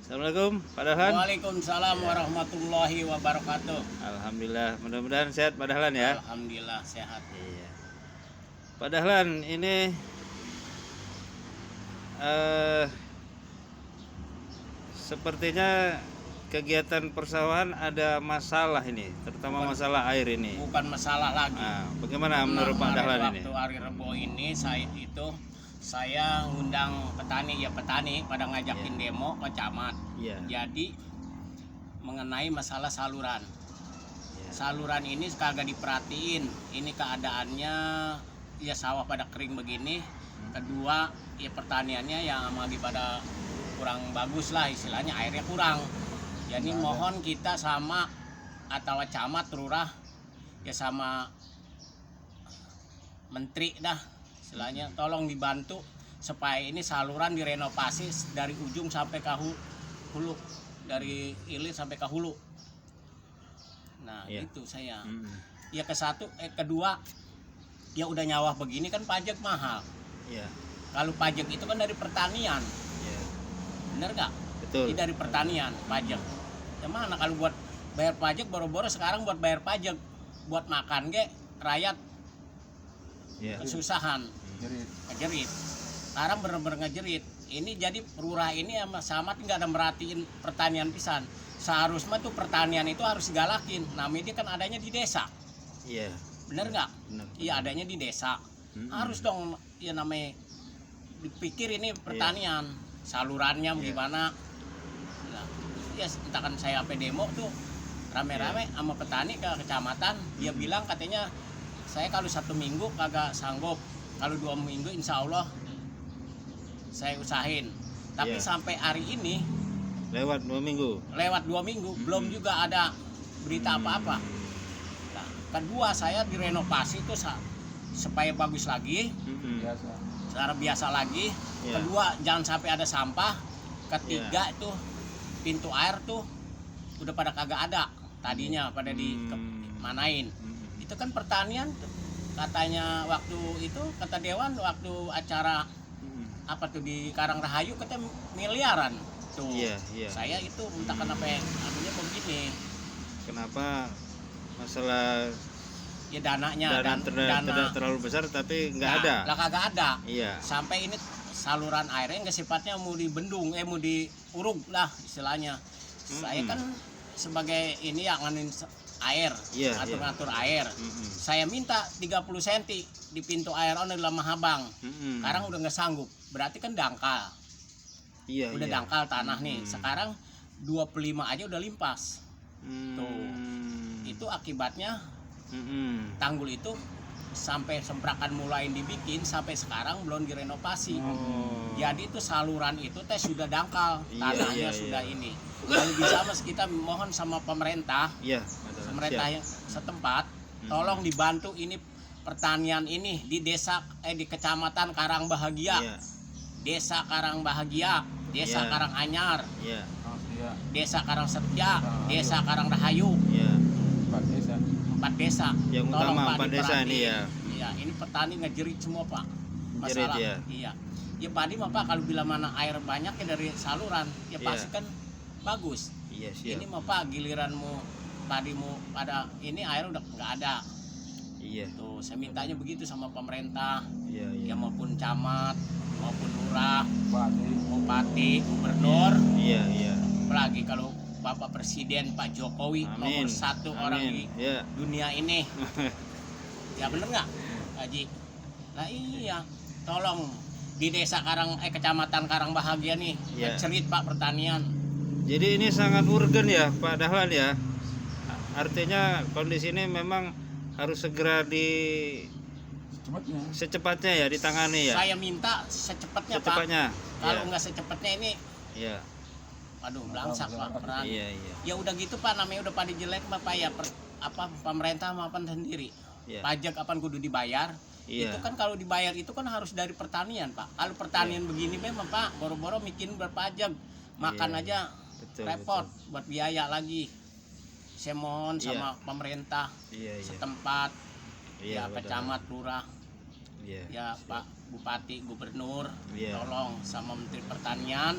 Assalamualaikum, Pak Dahlan. Waalaikumsalam warahmatullahi wabarakatuh. Alhamdulillah, mudah-mudahan sehat Pak Dahlan ya. Alhamdulillah sehat. Iya. Pak Dahlan, ini sepertinya kegiatan persawahan ada masalah ini, terutama masalah air ini. Bukan masalah lagi. Nah, bagaimana menurut Pak Dahlan ini? Waktu hari Rebo ini saya ngundang petani pada ngajakin demo ke camat. Iya. Jadi mengenai masalah saluran. Iya. Saluran ini kagak diperhatiin. Ini keadaannya ya sawah pada kering begini. Kedua ya pertaniannya yang lagi pada kurang bagus lah, istilahnya airnya kurang. Jadi mohon kita sama atau camat, lurah ya sama menteri dah istilahnya, tolong dibantu supaya ini saluran direnovasi dari ujung sampai ke hulu, dari hilir sampai ke hulu. Nah Iya. itu saya ya kedua ya udah nyawa begini kan pajak mahal. Iya. Kalau pajak itu kan dari pertanian, Iya. bener nggak? Betul. Ini dari pertanian pajak. Ya mana kalau buat bayar pajak, boro-boro sekarang buat bayar pajak buat makan rakyat Iya. kesusahan, ngejerit. Sekarang bener-bener ngejerit. Ini jadi lurah ini sama nggak ada merhatiin pertanian pisan. Seharusnya tuh pertanian itu harus digalakin. Namanya dia kan adanya di desa, Iya. bener nggak? Benar. Iya adanya di desa. Harus dong ya namanya dipikir ini pertanian, salurannya gimana. Nah, ya entahkan saya apa demo tuh rame-rame sama petani ke kecamatan. Dia bilang katanya saya kalau 1 minggu kagak sanggup, kalau 2 minggu insya Allah saya usahain. Tapi sampai hari ini Lewat 2 minggu. belum juga ada berita apa-apa. Nah, kedua saya direnovasi itu supaya bagus lagi, secara biasa lagi. Iya. Kedua jangan sampai ada sampah. Ketiga itu pintu air tuh udah pada kagak ada tadinya, pada manain. Itu kan pertanian katanya waktu itu kata Dewan waktu acara apa tuh di Karang Rahayu kata miliaran tuh. Iya, iya. Saya itu minta kenapa anunya begini. Kenapa masalah Ya dananya tidak terlalu besar tapi nggak ada. Lah kagak ada. Iya. Sampai ini saluran airnya nggak sifatnya mau dibendung, mau diuruk lah istilahnya. Saya kan sebagai ini yang nganin air, ngatur air. Saya minta 30 cm di pintu air di Lamahabang. Sekarang udah nggak sanggup. Berarti kan dangkal. Iya. Udah dangkal tanah nih. Sekarang 25 aja udah limpas. Tuh. Itu akibatnya tanggul itu sampai semprakan mulai dibikin sampai sekarang belum direnovasi. Jadi itu saluran itu sudah dangkal, tanahnya sudah ini. Kalau bisa mas kita mohon sama pemerintah, pemerintah yang setempat, tolong dibantu ini pertanian ini di desa di kecamatan Karang Bahagia, desa Karang Bahagia, desa Karang Anyar, desa Karang Setia, desa Karang Rahayu. 4 desa. Yang Tolong, utama Pak, 4 desa ini ya. Iya, ini petani ngejerit semua Pak. Jerit, Masalah. ya. Iya. Ya padi mah Pak kalau bila mana air banyak ya dari saluran, ya pasti kan bagus. Iya, siap. Ini mah Pak giliranmu padimu pada ini air udah nggak ada. Iya. Tuh, saya mintanya begitu sama pemerintah. Iya, Ya maupun camat, maupun lurah, bupati, gubernur. Iya, iya. Apalagi kalau Bapak Presiden Pak Jokowi nomor 1 orang di dunia ini. Ya bener nggak Haji? Nah iya, tolong di desa kecamatan Karang Bahagia nih cerit Pak pertanian. Jadi ini sangat urgen ya Pak Dahlan ya. Artinya kondisi ini memang harus segera secepatnya ya ditangani ya. Saya minta secepatnya Pak. Kalau nggak secepatnya ini aduh belangsak Pak peran. Iya. Ya udah gitu Pak, namanya udah pada jelek Bapak ya pemerintah maupun sendiri. Pajak apaan kudu dibayar. Itu kan kalau dibayar itu kan harus dari pertanian Pak. Kalau pertanian begini memang Pak, boro-boro bikin berpajak. Makan aja repot buat biaya lagi. Saya mohon sama pemerintah setempat, kecamat, lurah, ya Pak Bupati, Gubernur, tolong sama Menteri Pertanian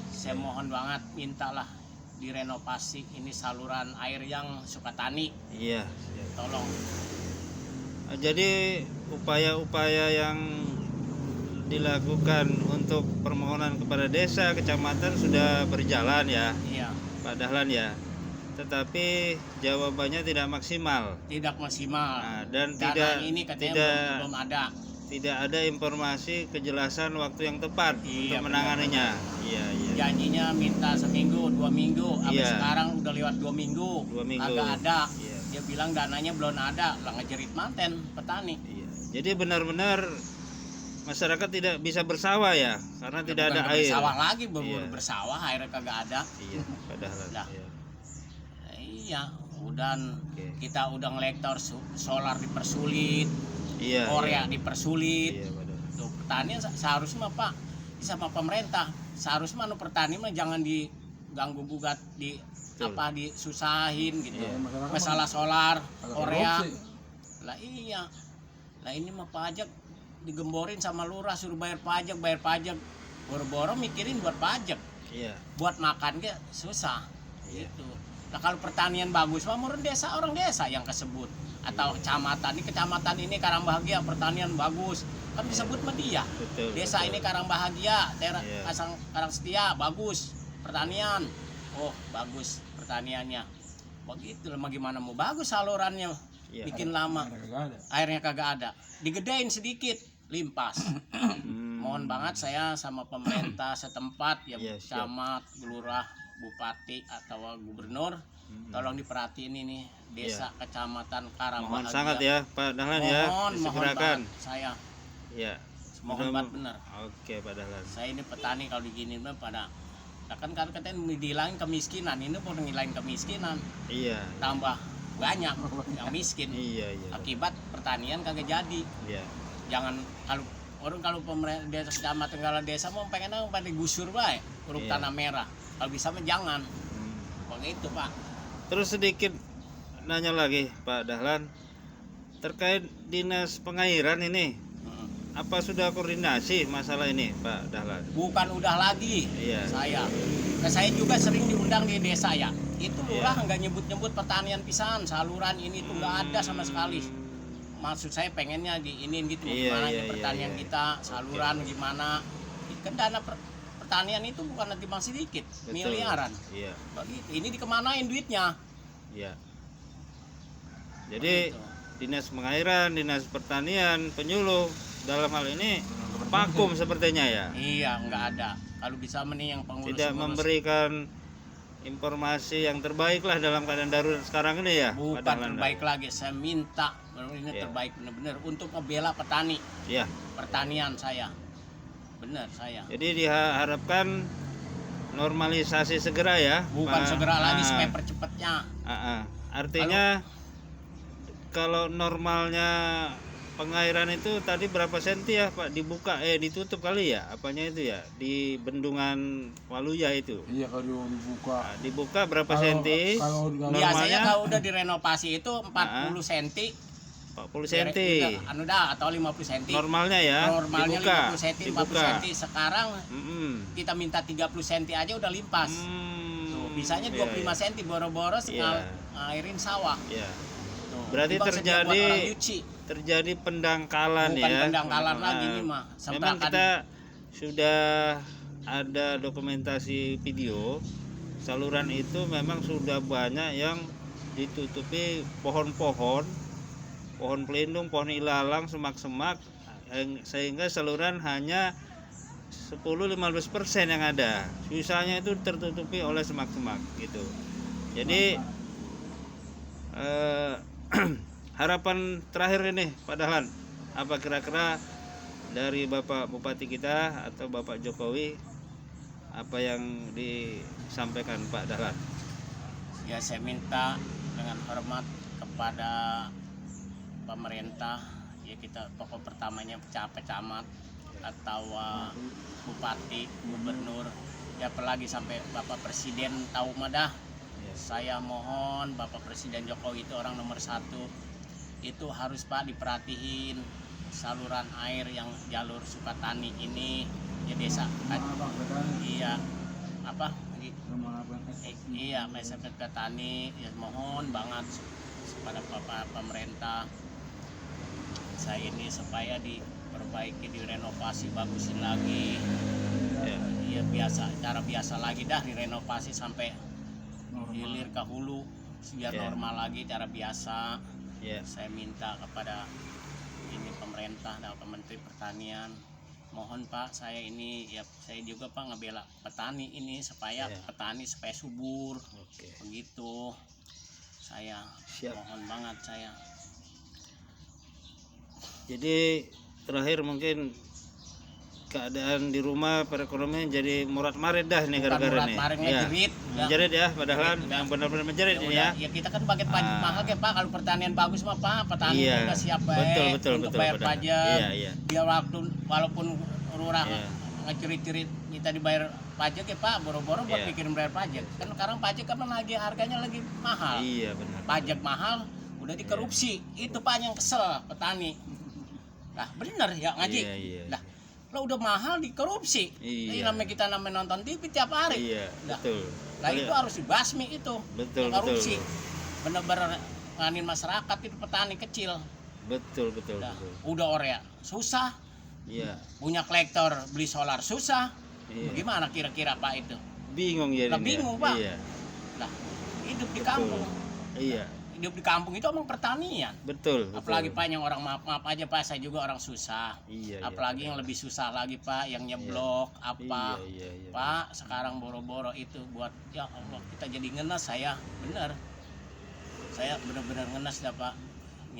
saya mohon banget mintalah direnovasi ini saluran air yang Sukatani. Iya. Tolong. Jadi upaya-upaya yang dilakukan untuk permohonan kepada desa, kecamatan sudah berjalan ya, Iya. Pak Dahlan ya. Tetapi jawabannya tidak maksimal. Tidak maksimal. Nah, dan Dana ini katanya belum ada. Tidak ada informasi kejelasan waktu yang tepat Iya, untuk menanganinya. Iya. Janjinya minta seminggu, 2 minggu, sampai Iya. sekarang udah lewat 2 minggu. 2 minggu. Kagak ada. Iya. Dia bilang dananya belum ada, lah ngejerit manten petani. Iya. Jadi benar-benar masyarakat tidak bisa bersawah ya, karena tidak ada Bukan air. bersawah lagi, berburu Iya. bersawah, airnya kagak ada. Iya, Pak Dahlan. Lah. Iya. Iya, udah Oke. kita udah ngelektor solar dipersulit, Iya. Korea Iya. dipersulit. Iya, Pak Dahlan. Tuh, pertanian seharusnya mah Pak, sama pemerintah seharusnya mah petani mah jangan diganggu gugat, di Betul. apa disusahin gitu. Iya. Masalah solar, Ada Korea. korupsi. Lah iya. Lah ini mah pajak digemborin sama lurah, suruh bayar pajak. Boro-boro mikirin buat pajak. Iya. Buat makan ke susah. Iya. Gitu. Nah kalau pertanian bagus mah orang desa yang kesebut atau kecamatan ini Karangbahagia pertanian bagus kan disebut mah dia. Betul. Desa betul. ini Karangbahagia, daerah Iya. Karangsetia bagus pertanian. Oh bagus pertaniannya. Begitu lah gimana mau bagus salurannya. Iya. Bikin lama Kagak ada. airnya kagak ada. Digedein sedikit limpas. Hmm. Mohon banget saya sama pemerintah setempat ya, Iya, siap. camat, lurah, bupati atau gubernur, tolong diperhatiin ini desa kecamatan Karangbahagia. Mohon sangat ya Pak Dahlan ya, Mohon disegerakan. banget saya. Ya. Mohon banget bener. Oke Pak Dahlan. Saya ini petani kalau diginiin mah pada kan katanya dihilangin kemiskinan, ini pun ngilangin kemiskinan, Iya. tambah banyak yang miskin. Iya. Akibat pertanian kagak jadi. Iya. Jangan kalau pemerintah desa kecamatan kalau desa mau pengen pada digusur bae huruf Iya. tanah merah, kalau bisa mah jangan Hmm. begitu Pak. Terus sedikit nanya lagi Pak Dahlan terkait dinas pengairan ini, apa sudah koordinasi masalah ini Pak Dahlan? Bukan udah lagi. Iya. Saya juga sering diundang di desa ya, itu lurah Iya. nggak nyebut pisan saluran ini tuh nggak ada sama sekali. Maksud saya pengennya diinin gitu Iya, gimana iya, nih pertanian iya. kita, saluran gimana. Kan dana pertanian itu bukan nanti bang sedikit, Betul. miliaran. Iya. Begitu. Ini dikemanain duitnya? Iya. Jadi Begitu. dinas pengairan, dinas pertanian, penyuluh dalam hal ini vakum sepertinya ya. Iya, nggak ada. Kalau bisa meni yang pengurus Tidak memberikan informasi yang terbaik lah dalam keadaan darurat sekarang ini ya. Pak bukan Dahlan. terbaik lagi. Saya minta ini Iya. terbaik benar-benar untuk ngebela petani, Iya. pertanian saya. Benar saya. Jadi diharapkan normalisasi segera ya. Bukan Pak. segera lagi Ah, supaya percepatnya. Artinya kalau normalnya pengairan itu tadi berapa senti ya Pak dibuka ditutup kali ya apanya itu ya di bendungan Waluya itu. Iya kalau dibuka. Nah, dibuka berapa senti? Kalau Biasanya kalau udah direnovasi itu 40 cm. 40 senti. Anu dah atau 50 cm. Normalnya ya. Normalnya dibuka. 50 cm, 40 dibuka. cm. Sekarang Mm-mm. kita minta 30 cm aja udah limpas. Tuh, bisanya 25 cm boro-boro Iya. ngairin sawah. Iya. Tuh, Berarti ini bang sedia buat orang nyuci. terjadi pendangkalan Bukan ya. pendangkalan lagi Nah, nih mah. Memang Semprakan. kita sudah ada dokumentasi video saluran itu memang sudah banyak yang ditutupi pohon-pohon, pohon pelindung, pohon ilalang, semak-semak sehingga saluran hanya 10-15% yang ada. Sisanya itu tertutupi oleh semak-semak gitu. Jadi harapan terakhir ini Pak Dahlan, apa kira-kira dari Bapak Bupati kita atau Bapak Jokowi apa yang disampaikan Pak Dahlan? Ya saya minta dengan hormat kepada pemerintah ya kita pokok pertamanya camat atau bupati, gubernur ya apalagi sampai Bapak Presiden tahu madah. Saya mohon Bapak Presiden Jokowi itu orang nomor 1 itu harus Pak diperhatiin saluran air yang jalur Sukatani ini ya desa iya apa iya masyarakat petani ya, mohon banget kepada pemerintah saya ini supaya diperbaiki, direnovasi, bagusin lagi ya biasa, cara biasa lagi dah, direnovasi sampai hilir ke hulu biar normal lagi, cara biasa. Saya minta kepada ini pemerintah dan Menteri Pertanian, mohon Pak, saya ini ya saya juga Pak ngebela petani ini supaya petani supaya subur. Begitu saya mohon banget saya. Jadi terakhir mungkin keadaan di rumah perekonomian jadi murat-marit dah nih gara-gara nih. Menjerit, menjerit ya, padahal yang benar-benar menjerit ini ya. Ya kita kan pakai pajak mahal ya Pak, kalau pertanian bagus mah Pak, petani udah siap untuk bayar pajak. Dia walaupun lurah ngejerit-jerit kita dibayar pajak ya Pak, boro-boro buat pikirin bayar pajak. Kan sekarang pajak kan lagi harganya lagi mahal. Iya benar. Pajak mahal udah dikorupsi. Itu Pak yang kesel petani. Nah, bener ya ngaji. Lah, lo udah mahal dikorupsi. Ini namanya kita nonton TV tiap hari. Betul. Lah itu harus dibasmi itu. Betul, korupsi. Bener-bener nganin masyarakat itu petani kecil. Betul. Udah Oreo susah. Punya kolektor beli solar susah. Gimana kira-kira Pak itu? Bingung ya. Bingung Pak. Lah, hidup di kampung. Hidup di kampung itu emang pertanian. Betul. Apalagi Pak yang orang maaf aja Pak, saya juga orang susah. Apalagi yang lebih susah lagi Pak, yang nyeblok apa. Pak, sekarang boro-boro itu buat ya Allah kita jadi ngenes saya, bener. Saya bener-bener ngenes dah Pak.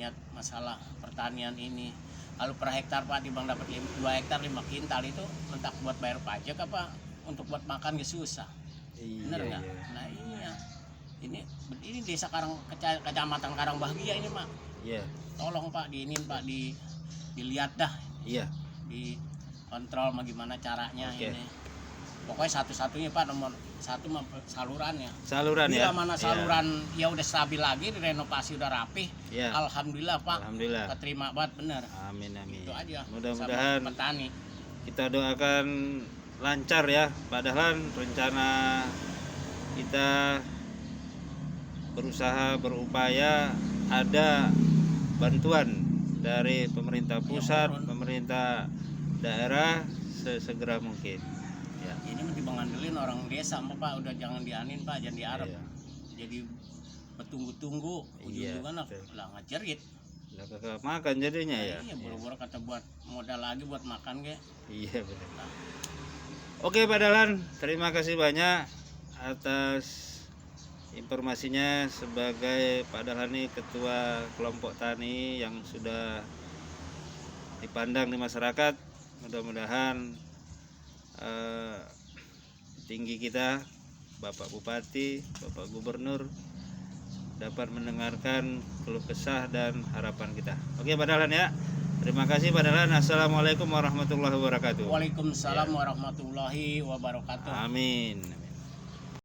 Niat masalah pertanian ini. Kalau per hektar Pak di Bang dapat 2 hektar 5 kintal itu entah buat bayar pajak apa untuk buat makan susah. Bener nggak? Nah iya. Ini desa kecamatan Karangbahagia ini Pak. Tolong Pak diinin Pak dilihat dah. Di kontrol bagaimana caranya ini. Pokoknya satu-satunya Pak nomor 1 salurannya. Bila mana saluran ya udah stabil lagi, direnovasi udah rapih. Alhamdulillah Pak. Alhamdulillah. Keterima banget bener. Amin. Itu aja. Mudah-mudahan petani. Kita doakan lancar ya. Padahal rencana kita berusaha berupaya ada bantuan dari pemerintah pusat, pemerintah daerah sesegera mungkin. Ini mesti mengandelin orang desa Pak, udah jangan dianin Pak, jangan diarep. Jadi bertunggu-tunggu ujung-ujungnya lah ngajerit. Lah kagak makan jadinya ya. Iya, boro-boro kata buat modal lagi buat makan ke. Iya benar. Oke Pak Dahlan, terima kasih banyak atas informasinya sebagai Pak Dahlan ini ketua kelompok tani yang sudah dipandang di masyarakat. Mudah-mudahan tinggi kita, Bapak Bupati, Bapak Gubernur dapat mendengarkan keluh kesah dan harapan kita. Oke Pak Dahlan ya. Terima kasih Pak Dahlan. Assalamualaikum warahmatullahi wabarakatuh. Waalaikumsalam warahmatullahi wabarakatuh. Amin.